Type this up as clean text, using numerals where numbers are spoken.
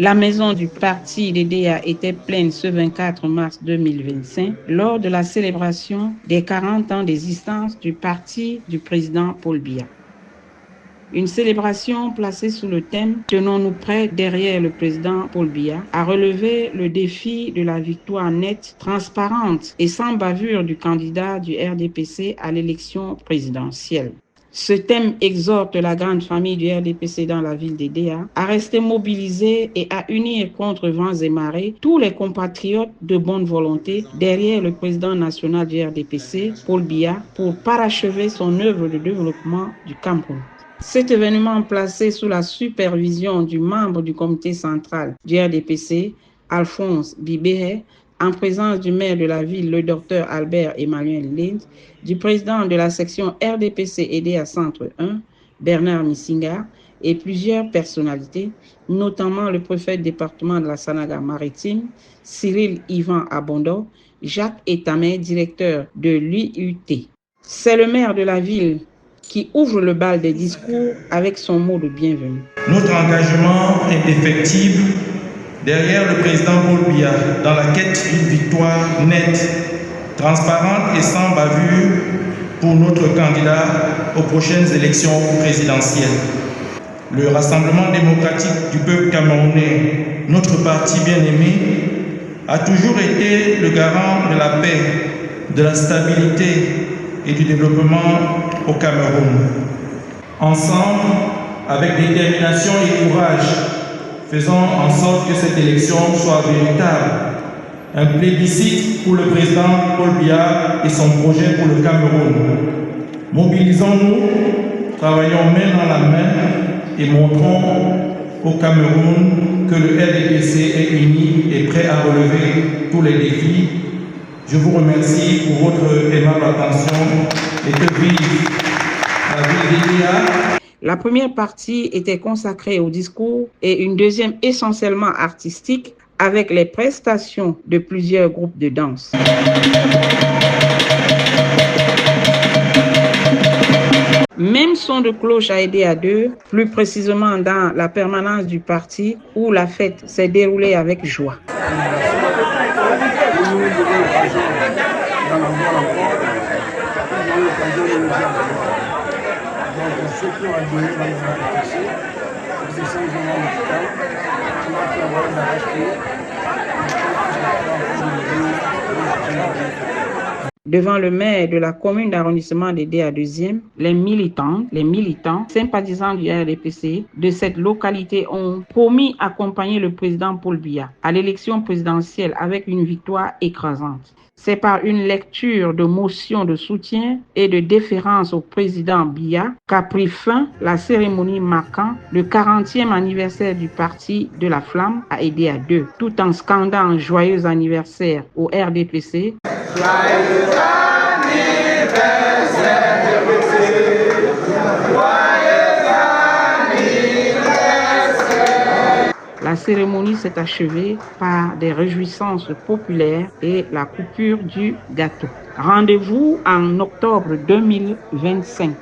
La maison du parti DDA était pleine ce 24 mars 2025 lors de la célébration des 40 ans d'existence du parti du président Paul Biya. Une célébration placée sous le thème « Tenons-nous prêts derrière le président Paul Biya » a relevé le défi de la victoire nette, transparente et sans bavure du candidat du RDPC à l'élection présidentielle. Ce thème exhorte la grande famille du RDPC dans la ville d'Edea à rester mobilisée et à unir contre vents et marées tous les compatriotes de bonne volonté derrière le président national du RDPC, Paul Biya, pour parachever son œuvre de développement du Cameroun. Cet événement placé sous la supervision du membre du comité central du RDPC, Alphonse Bibéhe, en présence du maire de la ville, le docteur Albert Emmanuel Lind, du président de la section RDPC EDA Centre 1, Bernard Missinga, et plusieurs personnalités, notamment le préfet du département de la Sanaga maritime, Cyril Yvan Abondo, Jacques Etamé, directeur de l'UUT. C'est le maire de la ville qui ouvre le bal des discours avec son mot de bienvenue. Notre engagement est indéfectible derrière le président Paul Biya dans la quête d'une victoire nette, transparente et sans bavure pour notre candidat aux prochaines élections présidentielles. Le Rassemblement démocratique du peuple camerounais, notre parti bien-aimé, a toujours été le garant de la paix, de la stabilité et du développement au Cameroun. Ensemble, avec détermination et courage, faisons en sorte que cette élection soit véritable. Un plébiscite pour le président Paul Biya et son projet pour le Cameroun. Mobilisons-nous, travaillons main dans la main et montrons au Cameroun que le RDPC est uni et prêt à relever tous les défis. Je vous remercie pour votre aimable attention et que vive la ville d'Edea. La première partie était consacrée au discours et une deuxième essentiellement artistique avec les prestations de plusieurs groupes de danse. Même son de cloche a aidé à deux, plus précisément dans la permanence du parti où la fête s'est déroulée avec joie. Ceux qui ont adhéré dans les RDPC, vous essayez de voir le temps, qui va faire avoir la respect. Devant le maire de la commune d'arrondissement d'Edea 2e, les militants, sympathisants du RDPC de cette localité ont promis accompagner le président Paul Biya à l'élection présidentielle avec une victoire écrasante. C'est par une lecture de motion de soutien et de déférence au président Biya qu'a pris fin la cérémonie marquant le 40e anniversaire du parti de la Flamme à Edea 2, tout en scandant un joyeux anniversaire au RDPC. Joyeux La cérémonie s'est achevée par des réjouissances populaires et la coupure du gâteau. Rendez-vous en octobre 2025.